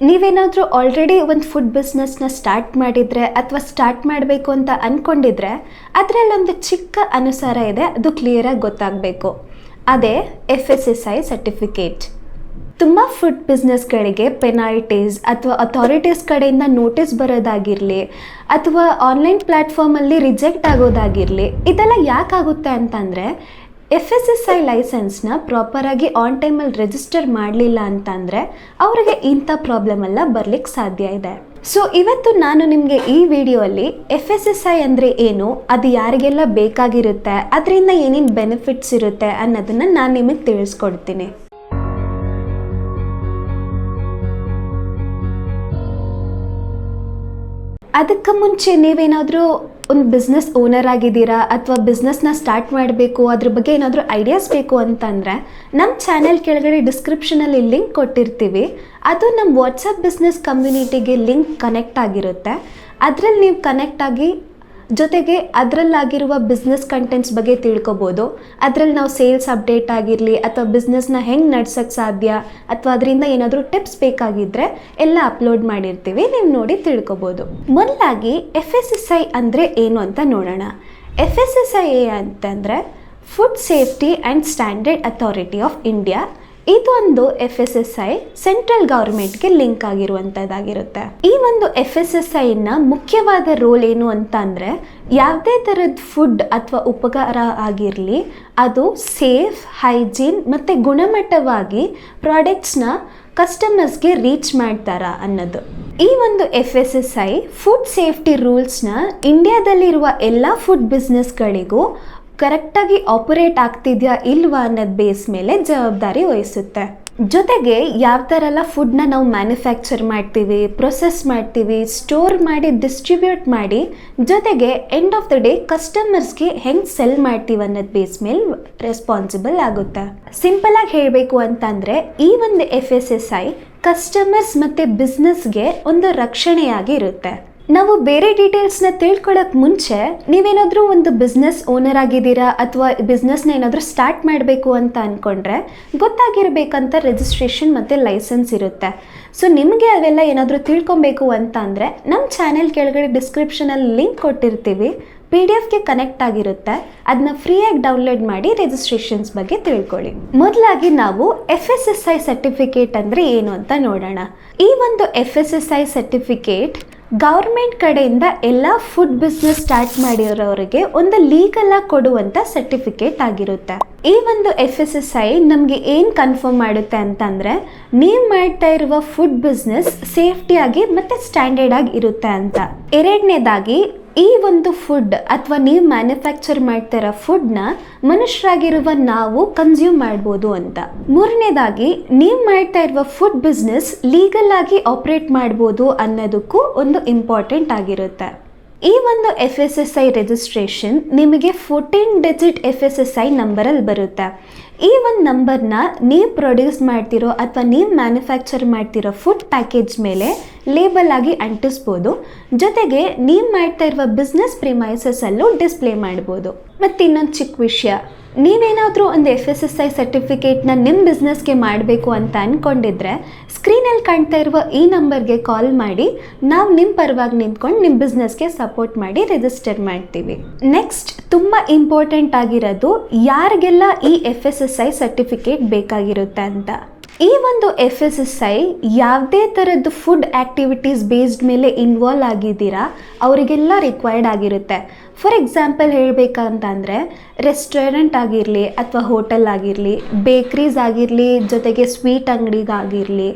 ನೀವೇನಾದರೂ ಆಲ್ರೆಡಿ ಒಂದು food ಬಿಸ್ನೆಸ್ನ start ಮಾಡಿದರೆ ಅಥವಾ ಸ್ಟಾರ್ಟ್ ಮಾಡಬೇಕು ಅಂತ ಅಂದ್ಕೊಂಡಿದ್ರೆ ಅದರಲ್ಲೊಂದು ಚಿಕ್ಕ ಅನುಸಾರ ಇದೆ, ಅದು ಕ್ಲಿಯರಾಗಿ ಗೊತ್ತಾಗಬೇಕು. ಅದೇ FSSAI ಸರ್ಟಿಫಿಕೇಟ್. ತುಂಬ ಫುಡ್ ಬಿಸ್ನೆಸ್ಗಳಿಗೆ ಪೆನಾಲ್ಟೀಸ್ ಅಥವಾ ಅಥಾರಿಟೀಸ್ ಕಡೆಯಿಂದ ನೋಟಿಸ್ ಬರೋದಾಗಿರಲಿ ಅಥವಾ ಆನ್ಲೈನ್ ಪ್ಲ್ಯಾಟ್ಫಾರ್ಮಲ್ಲಿ ರಿಜೆಕ್ಟ್ ಆಗೋದಾಗಿರಲಿ, ಇದೆಲ್ಲ ಯಾಕಾಗುತ್ತೆ ಅಂತಂದರೆ FSSAI ಲೈಸೆನ್ಸ್ನ ಪ್ರಾಪರಾಗಿ ಆನ್ ಟೈಮಲ್ಲಿ ರಿಜಿಸ್ಟರ್ ಮಾಡಲಿಲ್ಲ ಅಂತಂದರೆ ಅವರಿಗೆ ಇಂಥ ಪ್ರಾಬ್ಲಮ್ ಎಲ್ಲ ಬರಲಿಕ್ಕೆ ಸಾಧ್ಯ ಇದೆ. ಸೊ ಇವತ್ತು ನಾನು ನಿಮಗೆ ಈ ವಿಡಿಯೋಲ್ಲಿ FSSAI ಅಂದರೆ ಏನು, ಅದು ಯಾರಿಗೆಲ್ಲ ಬೇಕಾಗಿರುತ್ತೆ, ಅದರಿಂದ ಏನೇನು ಬೆನಿಫಿಟ್ಸ್ ಇರುತ್ತೆ ಅನ್ನೋದನ್ನು ನಾನು ನಿಮಗೆ ತಿಳಿಸ್ಕೊಡ್ತೀನಿ. ಅದಕ್ಕೆ ಮುಂಚೆ ನೀವೇನಾದರೂ ಒಂದು ಬಿಸ್ನೆಸ್ ಓನರ್ ಆಗಿದ್ದೀರಾ ಅಥವಾ ಬಿಸ್ನೆಸ್ನ ಸ್ಟಾರ್ಟ್ ಮಾಡಬೇಕು, ಅದ್ರ ಬಗ್ಗೆ ಏನಾದರೂ ಐಡಿಯಾಸ್ ಬೇಕು ಅಂತಂದರೆ ನಮ್ಮ ಚಾನೆಲ್ ಕೆಳಗಡೆ ಡಿಸ್ಕ್ರಿಪ್ಷನಲ್ಲಿ ಲಿಂಕ್ ಕೊಟ್ಟಿರ್ತೀವಿ. ಅದು ನಮ್ಮ ವಾಟ್ಸಪ್ ಬಿಸ್ನೆಸ್ ಕಮ್ಯುನಿಟಿಗೆ ಲಿಂಕ್ ಕನೆಕ್ಟ್ ಆಗಿರುತ್ತೆ. ಅದರಲ್ಲಿ ನೀವು ಕನೆಕ್ಟ್ ಆಗಿ ಜೊತೆಗೆ ಅದರಲ್ಲಾಗಿರುವ ಬಿಸ್ನೆಸ್ ಕಂಟೆಂಟ್ಸ್ ಬಗ್ಗೆ ತಿಳ್ಕೊಬೋದು. ಅದರಲ್ಲಿ ನಾವು ಸೇಲ್ಸ್ ಅಪ್ಡೇಟ್ ಆಗಿರಲಿ ಅಥವಾ ಬಿಸ್ನೆಸ್ನ ಹೆಂಗೆ ನಡ್ಸೋಕ್ಕೆ ಸಾಧ್ಯ ಅಥವಾ ಅದರಿಂದ ಏನಾದರೂ ಟಿಪ್ಸ್ ಬೇಕಾಗಿದ್ದರೆ ಎಲ್ಲ ಅಪ್ಲೋಡ್ ಮಾಡಿರ್ತೀವಿ, ನೀವು ನೋಡಿ ತಿಳ್ಕೊಬೋದು. ಮೊದಲಾಗಿ FSSAI ಅಂದರೆ ಏನು ಅಂತ ನೋಡೋಣ. FSSAI ಅಂತಂದರೆ food safety and standard authority of India. ಇದೊಂದು FSSAI ಸೆಂಟ್ರಲ್ ಗೌರ್ಮೆಂಟ್ಗೆ ಲಿಂಕ್ ಆಗಿರುವಂಥದ್ದಾಗಿರುತ್ತೆ. ಈ ಒಂದು FSSAIನ ಮುಖ್ಯವಾದ ರೋಲ್ ಏನು ಅಂತ ಅಂದರೆ ಯಾವುದೇ ಥರದ ಫುಡ್ ಅಥವಾ ಉಪಹಾರ ಆಗಿರಲಿ ಅದು ಸೇಫ್, ಹೈಜೀನ್ ಮತ್ತು ಗುಣಮಟ್ಟವಾಗಿ ಪ್ರಾಡಕ್ಟ್ಸ್ನ ಕಸ್ಟಮರ್ಸ್ಗೆ ರೀಚ್ ಮಾಡ್ತಾರಾ ಅನ್ನೋದು. ಈ ಒಂದು FSSAI ಫುಡ್ ಸೇಫ್ಟಿ ರೂಲ್ಸ್ನ ಇಂಡಿಯಾದಲ್ಲಿರುವ ಎಲ್ಲ ಫುಡ್ ಬಿಸ್ನೆಸ್ಗಳಿಗೂ ಕರೆಕ್ಟಾಗಿ ಆಪರೇಟ್ ಆಗ್ತಿದೆಯಾ ಇಲ್ವಾ ಅನ್ನೋದು ಬೇಸ್ ಮೇಲೆ ಜವಾಬ್ದಾರಿ ವಹಿಸುತ್ತೆ. ಜೊತೆಗೆ ಯಾವ ಥರ ಎಲ್ಲ ಫುಡ್ನ ನಾವು ಮ್ಯಾನುಫ್ಯಾಕ್ಚರ್ ಮಾಡ್ತೀವಿ, ಪ್ರೊಸೆಸ್ ಮಾಡ್ತೀವಿ, ಸ್ಟೋರ್ ಮಾಡಿ ಡಿಸ್ಟ್ರಿಬ್ಯೂಟ್ ಮಾಡಿ, ಜೊತೆಗೆ ಎಂಡ್ ಆಫ್ ದ ಡೇ ಕಸ್ಟಮರ್ಸ್ಗೆ ಹೆಂಗೆ ಸೆಲ್ ಮಾಡ್ತೀವಿ ಅನ್ನೋದು ಬೇಸ್ ಮೇಲೆ ರೆಸ್ಪಾನ್ಸಿಬಲ್ ಆಗುತ್ತೆ. ಸಿಂಪಲಾಗಿ ಹೇಳಬೇಕು ಅಂತಂದರೆ ಈ ಒಂದು FSSAI ಕಸ್ಟಮರ್ಸ್ ಮತ್ತು ಬಿಸ್ನೆಸ್ಗೆ ಒಂದು ರಕ್ಷಣೆಯಾಗಿ ಇರುತ್ತೆ. ನಾವು ಬೇರೆ ಡೀಟೇಲ್ಸ್ನ ತಿಳ್ಕೊಳ್ಳೋಕೆ ಮುಂಚೆ ನೀವೇನಾದರೂ ಒಂದು ಬಿಸ್ನೆಸ್ ಓನರ್ ಆಗಿದ್ದೀರಾ ಅಥವಾ ಬಿಸ್ನೆಸ್ನ ಏನಾದರೂ ಸ್ಟಾರ್ಟ್ ಮಾಡಬೇಕು ಅಂತ ಅಂದ್ಕೊಂಡ್ರೆ ಗೊತ್ತಾಗಿರಬೇಕಂತ ರಿಜಿಸ್ಟ್ರೇಷನ್ ಮತ್ತು ಲೈಸೆನ್ಸ್ ಇರುತ್ತೆ. ಸೊ ನಿಮಗೆ ಅವೆಲ್ಲ ಏನಾದರೂ ತಿಳ್ಕೊಬೇಕು ಅಂತ ಅಂದರೆ ನಮ್ಮ ಚಾನೆಲ್ ಕೆಳಗಡೆ ಡಿಸ್ಕ್ರಿಪ್ಷನಲ್ಲಿ ಲಿಂಕ್ ಕೊಟ್ಟಿರ್ತೀವಿ, PDF ಕನೆಕ್ಟ್ ಆಗಿರುತ್ತೆ, ಅದನ್ನ ಫ್ರೀಯಾಗಿ ಡೌನ್ಲೋಡ್ ಮಾಡಿ ರಿಜಿಸ್ಟ್ರೇಷನ್ಸ್ ಬಗ್ಗೆ ತಿಳ್ಕೊಳ್ಳಿ. ಮೊದಲಾಗಿ ನಾವು FSSAI ಸರ್ಟಿಫಿಕೇಟ್ ಅಂದರೆ ಏನು ಅಂತ ನೋಡೋಣ. ಈ ಒಂದು FSSAI ಸರ್ಟಿಫಿಕೇಟ್ ಗೌರ್ಮೆಂಟ್ ಕಡೆಯಿಂದ ಎಲ್ಲ ಫುಡ್ ಬಿಸ್ನೆಸ್ ಸ್ಟಾರ್ಟ್ ಮಾಡಿರೋರಿಗೆ ಒಂದು ಲೀಗಲ್ ಆಗಿ ಕೊಡುವಂಥ ಸರ್ಟಿಫಿಕೇಟ್ ಆಗಿರುತ್ತೆ. ಈ ಒಂದು FSSAI ನಮಗೆ ಏನು ಕನ್ಫರ್ಮ್ ಮಾಡುತ್ತೆ ಅಂತಂದರೆ ನೀವು ಮಾಡ್ತಾ ಇರುವ ಫುಡ್ ಬಿಸ್ನೆಸ್ ಸೇಫ್ಟಿಯಾಗಿ ಮತ್ತು ಸ್ಟ್ಯಾಂಡರ್ಡ್ ಆಗಿ ಇರುತ್ತೆ ಅಂತ. ಎರಡನೇದಾಗಿ ಈ ಒಂದು ಫುಡ್ ಅಥವಾ ನೀವು ಮ್ಯಾನುಫ್ಯಾಕ್ಚರ್ ಮಾಡ್ತಿರೋ ಫುಡ್ನ ಮನುಷ್ಯರಾಗಿರುವ ನಾವು ಕನ್ಸ್ಯೂಮ್ ಮಾಡ್ಬೋದು ಅಂತ. ಮೂರನೇದಾಗಿ ನೀವು ಮಾಡ್ತಾ ಇರುವ ಫುಡ್ ಬಿಸ್ನೆಸ್ ಲೀಗಲ್ ಆಗಿ ಆಪ್ರೇಟ್ ಮಾಡ್ಬೋದು ಅನ್ನೋದಕ್ಕೂ ಒಂದು ಇಂಪಾರ್ಟೆಂಟ್ ಆಗಿರುತ್ತೆ. ಈ ಒಂದು FSSAI ರಿಜಿಸ್ಟ್ರೇಷನ್ ನಿಮಗೆ 14 ಡಿಜಿಟ್ FSSAI ನಂಬರಲ್ಲಿ ಬರುತ್ತೆ. ಈ ಒಂದು ನಂಬರ್ನ ನೀವು ಪ್ರೊಡ್ಯೂಸ್ ಮಾಡ್ತಿರೋ ಅಥವಾ ನೀವು ಮ್ಯಾನುಫ್ಯಾಕ್ಚರ್ ಮಾಡ್ತಿರೋ ಫುಡ್ ಪ್ಯಾಕೇಜ್ ಮೇಲೆ ಲೇಬಲ್ ಆಗಿ ಅಂಟಿಸ್ಬೋದು. ಜೊತೆಗೆ ನೀವು ಮಾಡ್ತಾ ಇರುವ ಬಿಸ್ನೆಸ್ ಪ್ರಿಮೈಸಸ್ಸಲ್ಲೂ ಡಿಸ್ಪ್ಲೇ ಮಾಡ್ಬೋದು. ಮತ್ತು ಇನ್ನೊಂದು ಚಿಕ್ಕ ವಿಷಯ, ನೀವೇನಾದರೂ ಒಂದು FSSAI ಸರ್ಟಿಫಿಕೇಟ್ನ ನಿಮ್ಮ ಬಿಸ್ನೆಸ್ಗೆ ಮಾಡಬೇಕು ಅಂತ ಅಂದ್ಕೊಂಡಿದ್ರೆ ಸ್ಕ್ರೀನಲ್ಲಿ ಕಾಣ್ತಾ ಇರುವ ಈ ನಂಬರ್ಗೆ ಕಾಲ್ ಮಾಡಿ, ನಾವು ನಿಮ್ಮ ಪರವಾಗಿ ನಿಂತ್ಕೊಂಡು ನಿಮ್ಮ ಬಿಸ್ನೆಸ್ಗೆ ಸಪೋರ್ಟ್ ಮಾಡಿ ರಿಜಿಸ್ಟರ್ ಮಾಡ್ತೀವಿ. ನೆಕ್ಸ್ಟ್ ತುಂಬ ಇಂಪಾರ್ಟೆಂಟ್ ಆಗಿರೋದು ಯಾರಿಗೆಲ್ಲ ಈ FSSAI ಸರ್ಟಿಫಿಕೇಟ್ ಬೇಕಾಗಿರುತ್ತೆ ಅಂತ. ಈ ಒಂದು FSSAI ಯಾವುದೇ ಥರದ್ದು ಫುಡ್ ಆ್ಯಕ್ಟಿವಿಟೀಸ್ ಬೇಸ್ಡ್ ಮೇಲೆ ಇನ್ವಾಲ್ವ್ ಆಗಿದ್ದೀರಾ ಅವರಿಗೆಲ್ಲ ರಿಕ್ವೈರ್ಡ್ ಆಗಿರುತ್ತೆ. ಫಾರ್ ಎಕ್ಸಾಂಪಲ್ ಹೇಳಬೇಕಂತಂದರೆ ರೆಸ್ಟೋರೆಂಟ್ ಆಗಿರಲಿ ಅಥವಾ ಹೋಟೆಲ್ ಆಗಿರಲಿ, ಬೇಕ್ರೀಸ್ ಆಗಿರಲಿ, ಜೊತೆಗೆ ಸ್ವೀಟ್ ಅಂಗಡಿಗಾಗಿರಲಿ,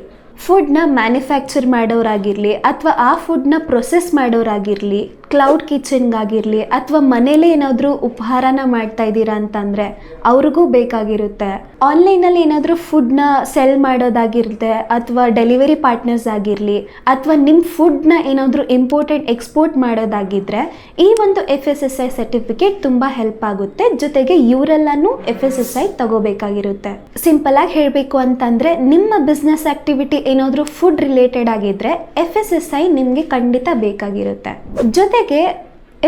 ಫುಡ್ನ ಮ್ಯಾನುಫ್ಯಾಕ್ಚರ್ ಮಾಡೋರಾಗಿರಲಿ ಅಥವಾ ಆ ಫುಡ್ನ ಪ್ರೊಸೆಸ್ ಮಾಡೋರಾಗಿರಲಿ, ಕ್ಲೌಡ್ ಕಿಚನ್ಗಾಗಿರಲಿ ಅಥವಾ ಮನೇಲೇ ಏನಾದರೂ ಉಪಹಾರನ ಮಾಡ್ತಾ ಇದ್ದೀರಾ ಅಂತಂದರೆ ಅವ್ರಿಗೂ ಬೇಕಾಗಿರುತ್ತೆ. ಆನ್ಲೈನಲ್ಲಿ ಏನಾದರೂ ಫುಡ್ನ ಸೆಲ್ ಮಾಡೋದಾಗಿರುತ್ತೆ ಅಥವಾ ಡೆಲಿವರಿ ಪಾರ್ಟ್ನರ್ಸ್ ಆಗಿರಲಿ ಅಥವಾ ನಿಮ್ಮ ಫುಡ್ನ ಏನಾದರೂ ಇಂಪೋರ್ಟೆಡ್ ಎಕ್ಸ್ಪೋರ್ಟ್ ಮಾಡೋದಾಗಿದ್ದರೆ ಈ ಒಂದು FSSAI ಸರ್ಟಿಫಿಕೇಟ್ ತುಂಬ ಹೆಲ್ಪ್ ಆಗುತ್ತೆ. ಜೊತೆಗೆ ಇವರೆಲ್ಲನೂ FSSAI ತಗೋಬೇಕಾಗಿರುತ್ತೆ. ಸಿಂಪಲಾಗಿ ಹೇಳಬೇಕು ಅಂತಂದರೆ ನಿಮ್ಮ ಬಿಸ್ನೆಸ್ ಆ್ಯಕ್ಟಿವಿಟಿ ಏನಾದರೂ ಫುಡ್ ರಿಲೇಟೆಡ್ ಆಗಿದ್ದರೆ FSSAI ನಿಮಗೆ ಖಂಡಿತ ಬೇಕಾಗಿರುತ್ತೆ. ಜೊತೆಗೆ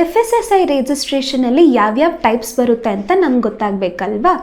FSSAI ರಿಜಿಸ್ಟ್ರೇಷನಲ್ಲಿ ಯಾವ್ಯಾವ ಟೈಪ್ಸ್ ಬರುತ್ತೆ ಅಂತ ನಮ್ಗೆ ಗೊತ್ತಾಗಬೇಕಲ್ವಾ.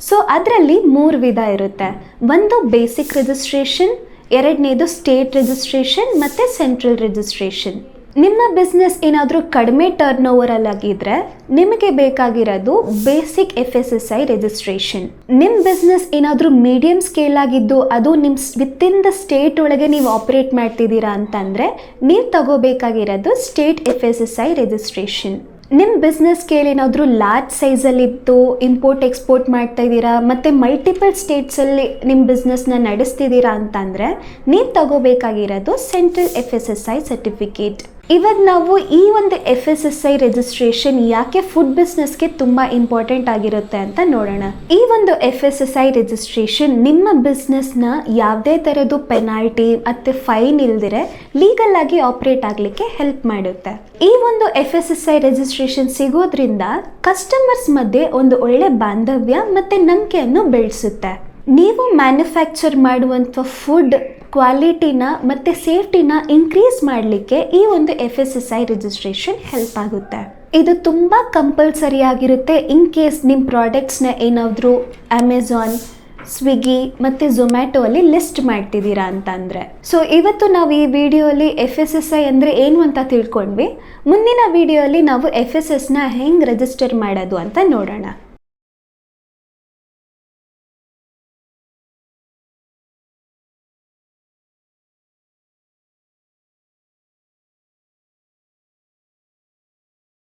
ಸೊ ಅದರಲ್ಲಿ 3 ವಿಧ ಇರುತ್ತೆ. ಒಂದು ಬೇಸಿಕ್ ರಿಜಿಸ್ಟ್ರೇಷನ್, ಎರಡನೇದು ಸ್ಟೇಟ್ ರಿಜಿಸ್ಟ್ರೇಷನ್ ಮತ್ತು ಸೆಂಟ್ರಲ್ ರಿಜಿಸ್ಟ್ರೇಷನ್. ನಿಮ್ಮ ಬಿಸ್ನೆಸ್ ಏನಾದರೂ ಕಡಿಮೆ ಟರ್ನ್ ಓವರಲ್ಲಾಗಿದ್ದರೆ ನಿಮಗೆ ಬೇಕಾಗಿರೋದು ಬೇಸಿಕ್ FSSI ರಿಜಿಸ್ಟ್ರೇಷನ್. ನಿಮ್ಮ ಬಿಸ್ನೆಸ್ ಏನಾದರೂ ಮೀಡಿಯಮ್ ಸ್ಕೇಲ್ ಆಗಿದ್ದು ಅದು ನಿಮ್ಮ ವಿತಿನ್ ದ ಸ್ಟೇಟ್ ಒಳಗೆ ನೀವು ಆಪ್ರೇಟ್ ಮಾಡ್ತಿದ್ದೀರಾ ಅಂತಂದರೆ ನೀವು ತಗೋಬೇಕಾಗಿರೋದು ಸ್ಟೇಟ್ FSSI ರಿಜಿಸ್ಟ್ರೇಷನ್. ನಿಮ್ಮ ಬಿಸ್ನೆಸ್ ಸ್ಕೇಲ್ ಏನಾದರೂ ಲಾರ್ಜ್ ಸೈಜಲ್ಲಿತ್ತು, ಇಂಪೋರ್ಟ್ ಎಕ್ಸ್ಪೋರ್ಟ್ ಮಾಡ್ತಾ ಇದ್ದೀರಾ ಮತ್ತು ಮಲ್ಟಿಪಲ್ ಸ್ಟೇಟ್ಸಲ್ಲಿ ನಿಮ್ಮ ಬಿಸ್ನೆಸ್ನ ನಡೆಸ್ತಿದ್ದೀರಾ ಅಂತಂದರೆ ನೀವು ತಗೋಬೇಕಾಗಿರೋದು ಸೆಂಟ್ರಲ್ FSSI ಸರ್ಟಿಫಿಕೇಟ್. ಇವಾಗ ನಾವು ಈ ಒಂದು FSSI ರಿಜಿಸ್ಟ್ರೇಷನ್ ಯಾಕೆ ಫುಡ್ ಬಿಸ್ನೆಸ್ಗೆ ತುಂಬ ಇಂಪಾರ್ಟೆಂಟ್ ಆಗಿರುತ್ತೆ ಅಂತ ನೋಡೋಣ. ಈ ಒಂದು FSSI ರಿಜಿಸ್ಟ್ರೇಷನ್ ನಿಮ್ಮ ಬಿಸ್ನೆಸ್ನ ಯಾವುದೇ ಥರದ್ದು ಪೆನಾಲ್ಟಿ ಮತ್ತು ಫೈನ್ ಇಲ್ದಿರೆ ಲೀಗಲ್ ಆಗಿ ಆಪ್ರೇಟ್ ಆಗಲಿಕ್ಕೆ ಹೆಲ್ಪ್ ಮಾಡುತ್ತೆ. ಈ ಒಂದು FSSI ರಿಜಿಸ್ಟ್ರೇಷನ್ ಸಿಗೋದ್ರಿಂದ ಕಸ್ಟಮರ್ಸ್ ಮಧ್ಯೆ ಒಂದು ಒಳ್ಳೆ ಬಾಂಧವ್ಯ ಮತ್ತು ನಂಬಿಕೆಯನ್ನು ಬೆಳೆಸುತ್ತೆ. ನೀವು ಮ್ಯಾನುಫ್ಯಾಕ್ಚರ್ ಮಾಡುವಂಥ ಫುಡ್ ಕ್ವಾಲಿಟಿನ ಮತ್ತು ಸೇಫ್ಟಿನ ಇನ್ಕ್ರೀಸ್ ಮಾಡಲಿಕ್ಕೆ ಈ ಒಂದು FSSI ರಿಜಿಸ್ಟ್ರೇಷನ್ ಹೆಲ್ಪ್ ಆಗುತ್ತೆ. ಇದು ತುಂಬ ಕಂಪಲ್ಸರಿ ಆಗಿರುತ್ತೆ ಇನ್ ಕೇಸ್ ನಿಮ್ಮ ಪ್ರಾಡಕ್ಟ್ಸ್ನ ಏನಾದರೂ ಅಮೆಝಾನ್, ಸ್ವಿಗ್ಗಿ ಮತ್ತು ಝೊಮ್ಯಾಟೊ ಅಲ್ಲಿ ಲಿಸ್ಟ್ ಮಾಡ್ತಿದ್ದೀರಾ ಅಂತಂದರೆ. ಸೊ ಇವತ್ತು ನಾವು ಈ ವಿಡಿಯೋಲಿ FSSI ಅಂದರೆ ಏನು ಅಂತ ತಿಳ್ಕೊಂಡ್ವಿ. ಮುಂದಿನ ವಿಡಿಯೋಲಿ ನಾವು FSSನ ಹೆಂಗೆ ರಿಜಿಸ್ಟರ್ ಮಾಡೋದು ಅಂತ ನೋಡೋಣ.